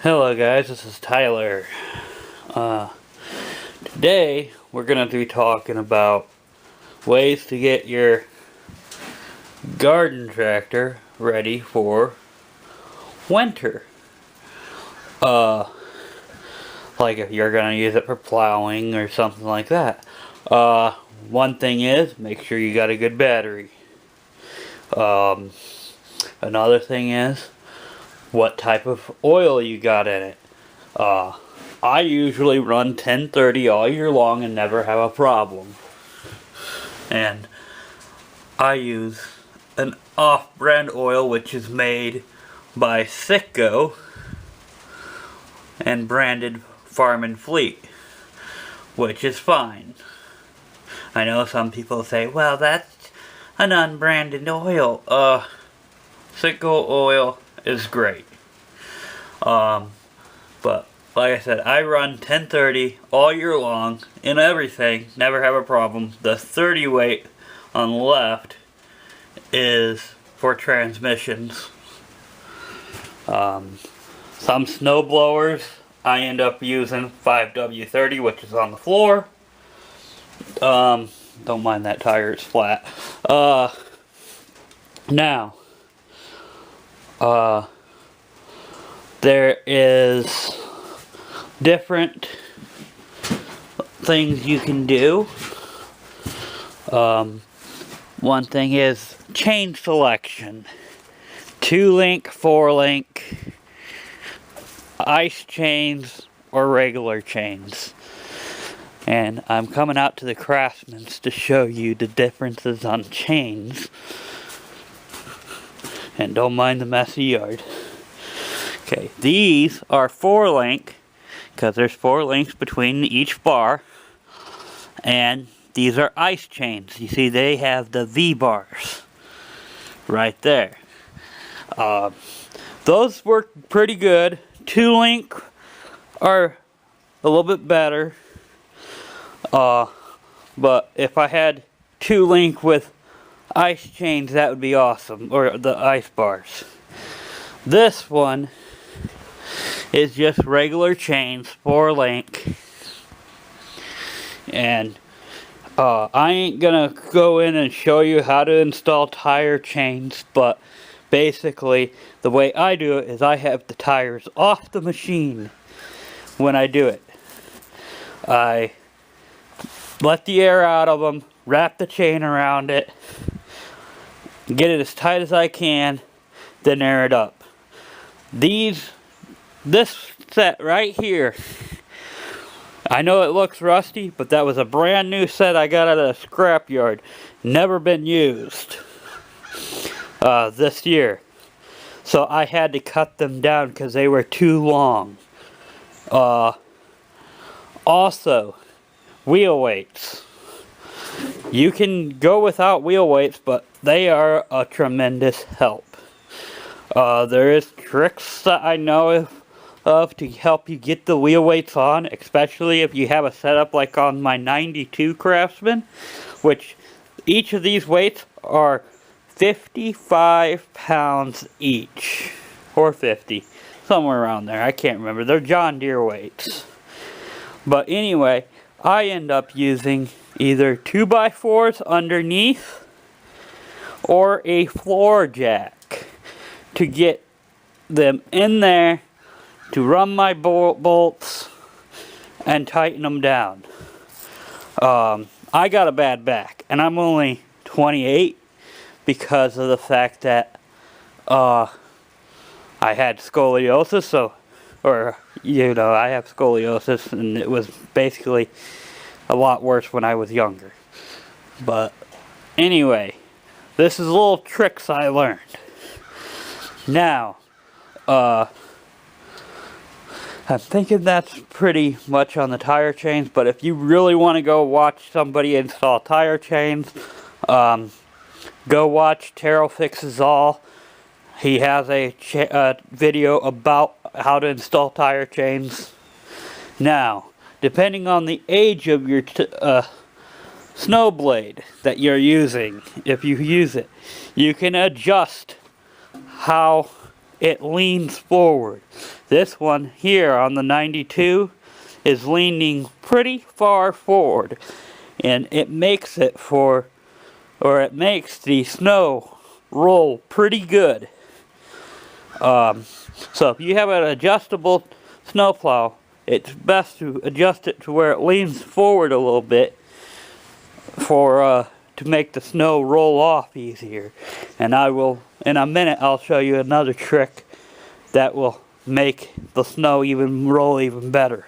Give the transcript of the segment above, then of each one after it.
Hello guys, this is Tyler. Today we're going to be talking about ways to get your garden tractor ready for winter. Like if you're going to use it for plowing or something like that. One thing is, make sure you got a good battery. Another thing is, what type of oil you got in it. I usually run 1030 all year long and never have a problem. And I use an off-brand oil which is made by Citgo and branded Farm and Fleet, which is fine. I know some people say, well, that's an unbranded oil. Citgo oil is great. But like I said, I run 1030 all year long in everything, never have a problem. The 30 weight on the left is for transmissions. Some snow blowers I end up using 5W30, which is on the floor. Don't mind that tire, it's flat. Now there is different things you can do. One thing is chain selection. 2-link, 4-link, ice chains, or regular chains. And I'm coming out to the Craftsman's to show you the differences on chains. And don't mind the messy yard. Okay, these are 4-link, because there's 4 links between each bar. And these are ice chains. You see, they have the V-bars right there. Those work pretty good. 2-link are a little bit better. But if I had 2-link with ice chains, that would be awesome. Or the ice bars. This one is just regular chains, 4-link. And I ain't gonna go in and show you how to install tire chains, but basically the way I do it is I have the tires off the machine when I do it. I let the air out of them, wrap the chain around it, get it as tight as I can, then air it up. This set right here, I know it looks rusty, but that was a brand new set I got at a scrapyard. Never been used this year. So I had to cut them down because they were too long. Also, wheel weights. You can go without wheel weights, but they are a tremendous help. There is tricks that I know of to help you get the wheel weights on, especially if you have a setup like on my 92 Craftsman, which each of these weights are 55 pounds each, or 50, somewhere around there, I can't remember. They're John Deere weights. But anyway, I end up using either 2x4s underneath or a floor jack to get them in there to run my bolts and tighten them down. I got a bad back, and I'm only 28 because of the fact that I had scoliosis, I have scoliosis, and it was basically a lot worse when I was younger. But anyway, this is little tricks I learned. Now, I'm thinking that's pretty much on the tire chains, but if you really want to go watch somebody install tire chains, go watch Terrell Fixes All. He has a video about how to install tire chains. Now, depending on the age of your snow blade that you're using, if you use it, you can adjust how it leans forward. This one here on the 92 is leaning pretty far forward, and it makes it it makes the snow roll pretty good. So if you have an adjustable snowplow, it's best to adjust it to where it leans forward a little bit to make the snow roll off easier. And I will, in a minute, I'll show you another trick that will make the snow roll even better.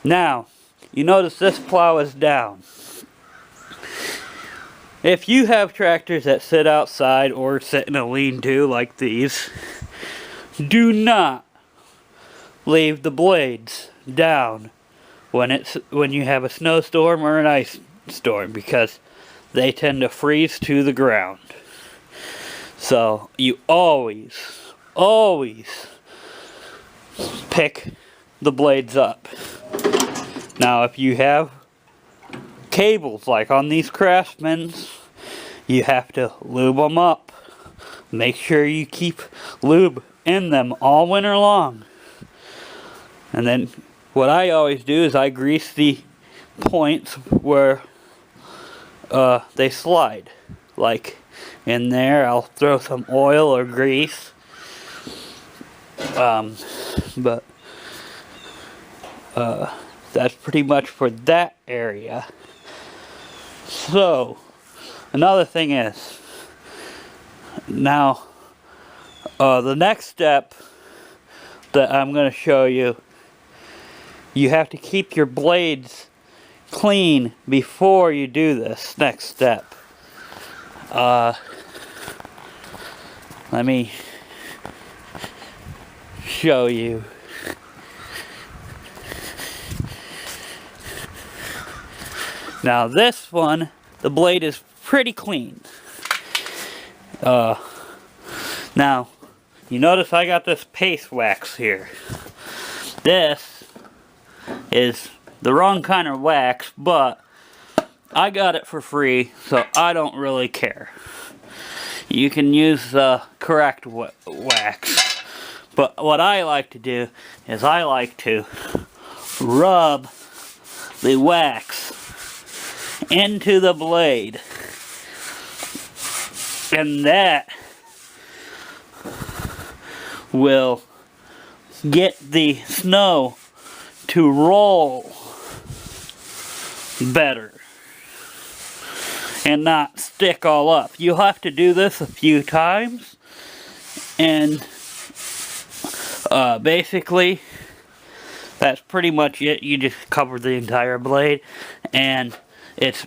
Now, you notice this plow is down. If you have tractors that sit outside or sit in a lean-to like these, do not leave the blades down when you have a snowstorm or an ice storm, because they tend to freeze to the ground. So you always pick the blades up. Now if you have cables like on these Craftsmans, you have to lube them up. Make sure you keep lube in them all winter long. And then what I always do is I grease the points where they slide. Like in there, I'll throw some oil or grease. But that's pretty much for that area. So another thing is, now the next step that I'm going to show you, you have to keep your blades clean before you do this next step. Let me show you. Now this one, the blade is pretty clean. Now, you notice I got this paste wax here. This is the wrong kind of wax, but I got it for free, so I don't really care. You can use the correct wax. But what I like to do is I like to rub the wax into the blade. And that will get the snow to roll better and not stick all up. You'll have to do this a few times, and basically that's pretty much it. You just cover the entire blade, and it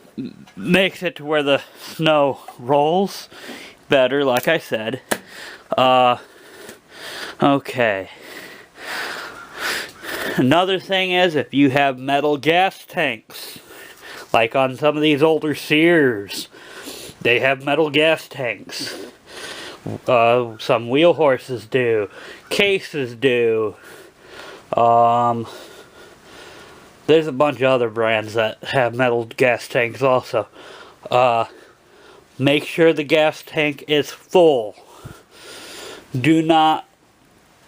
makes it to where the snow rolls better, like I said. Okay. Another thing is, if you have metal gas tanks, like on some of these older Sears, they have metal gas tanks. Some wheel horses do. Cases do. There's a bunch of other brands that have metal gas tanks also. Make sure the gas tank is full. Do not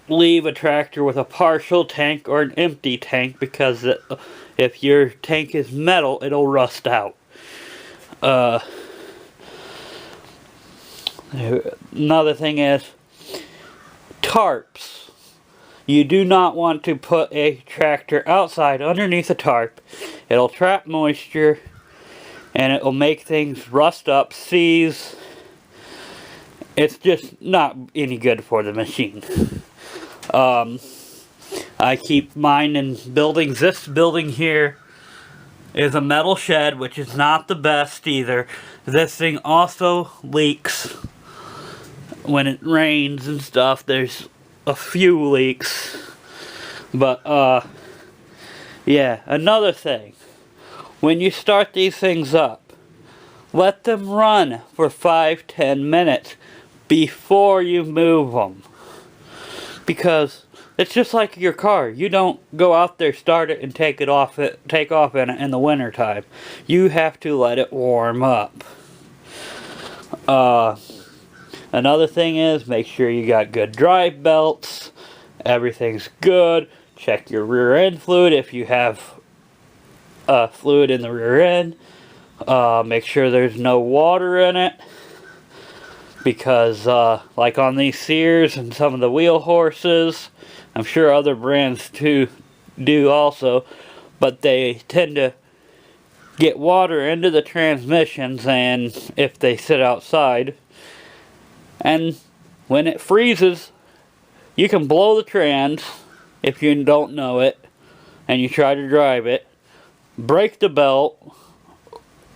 leave a tractor with a partial tank or an empty tank, because if your tank is metal, it'll rust out. Another thing is tarps. You do not want to put a tractor outside underneath a tarp. It'll trap moisture and it will make things rust up, seize. It's just not any good for the machine. I keep mine in buildings. This building here is a metal shed, which is not the best either. This thing also leaks when it rains and stuff. There's a few leaks. But, yeah, another thing. When you start these things up, let them run for 5-10 minutes before you move them. Because it's just like your car. You don't go out there, start it, and take off in it in the winter time. You have to let it warm up. Another thing is, make sure you got good drive belts. Everything's good. Check your rear end fluid if you have fluid in the rear end. Make sure there's no water in it. Because like on these Sears and some of the wheel horses, I'm sure other brands too do also, but they tend to get water into the transmissions, and if they sit outside, and when it freezes, you can blow the trans if you don't know it and you try to drive it, break the belt,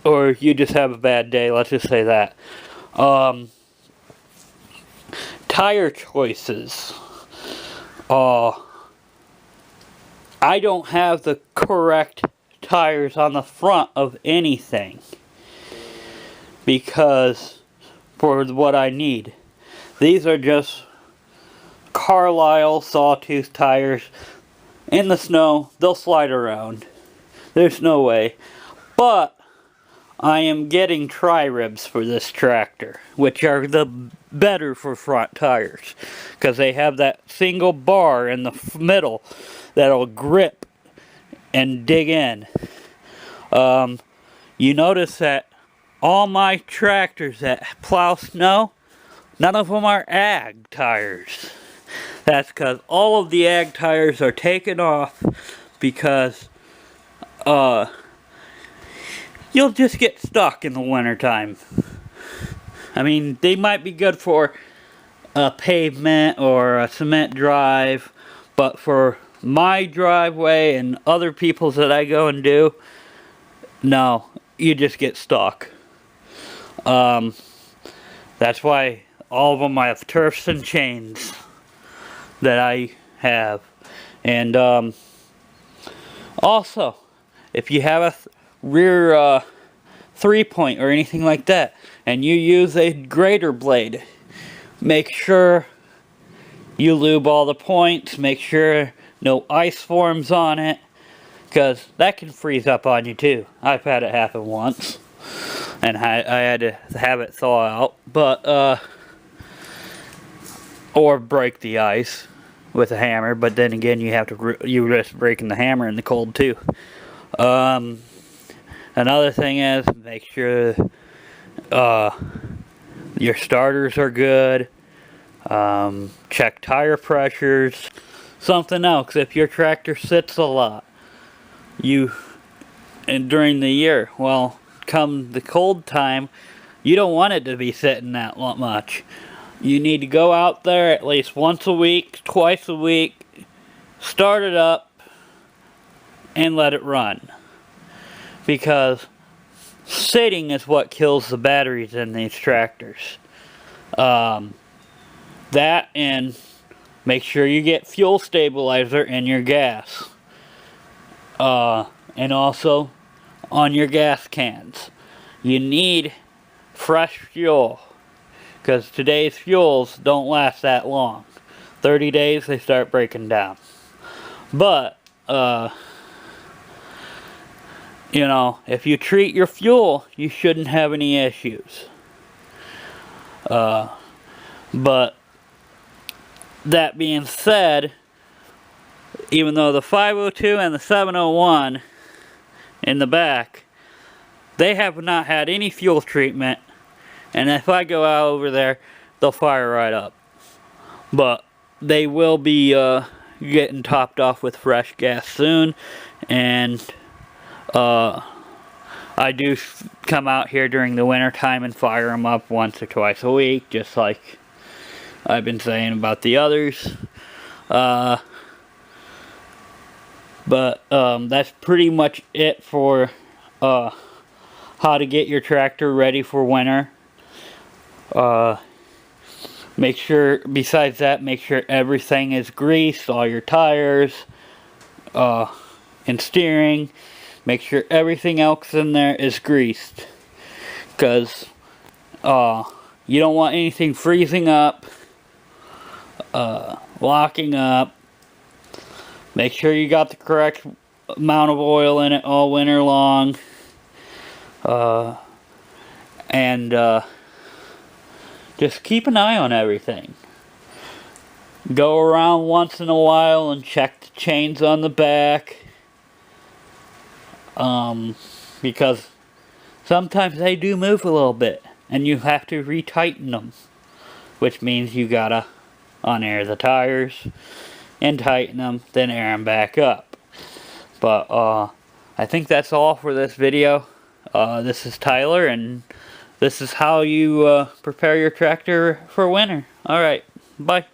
or you just have a bad day, let's just say that. Tire choices. I don't have the correct tires on the front of anything because for what I need. These are just Carlisle sawtooth tires. In the snow, they'll slide around. There's no way. But I am getting tri-ribs for this tractor, which are the better for front tires, because they have that single bar in the middle that'll grip and dig in. You notice that all my tractors that plow snow, none of them are ag tires. That's because all of the ag tires are taken off because you'll just get stuck in the wintertime. I mean, they might be good for a pavement or a cement drive, but for my driveway and other people's that I go and do, no, you just get stuck. That's why all of them I have turfs and chains that I have. And also, if you have a rear 3-point or anything like that, and you use a grater blade, make sure you lube all the points, make sure no ice forms on it, because that can freeze up on you too. I've had it happen once, and I had to have it thaw out, but or break the ice with a hammer, but then again you risk breaking the hammer in the cold too. Another thing is, make sure your starters are good. Check tire pressures. Something else, if your tractor sits a lot, and during the year, well, come the cold time, you don't want it to be sitting that much. You need to go out there at least once a week, twice a week, start it up, and let it run. Because sitting is what kills the batteries in these tractors. That, and make sure you get fuel stabilizer in your gas. And also on your gas cans. You need fresh fuel, because today's fuels don't last that long. 30 days they start breaking down. But you know, if you treat your fuel, you shouldn't have any issues. But that being said, even though the 502 and the 701 in the back, they have not had any fuel treatment, and if I go out over there, they'll fire right up. But they will be getting topped off with fresh gas soon, and I do come out here during the winter time and fire them up once or twice a week, just like I've been saying about the others. But that's pretty much it for how to get your tractor ready for winter. Make sure, besides that, make sure everything is greased, all your tires and steering. Make sure everything else in there is greased, because you don't want anything freezing up, locking up. Make sure you got the correct amount of oil in it all winter long. And just keep an eye on everything. Go around once in a while and check the chains on the back. Because sometimes they do move a little bit and you have to retighten them, which means you gotta unair the tires and tighten them, then air them back up. But I think that's all for this video. This is Tyler, and this is how you prepare your tractor for winter. Alright, bye.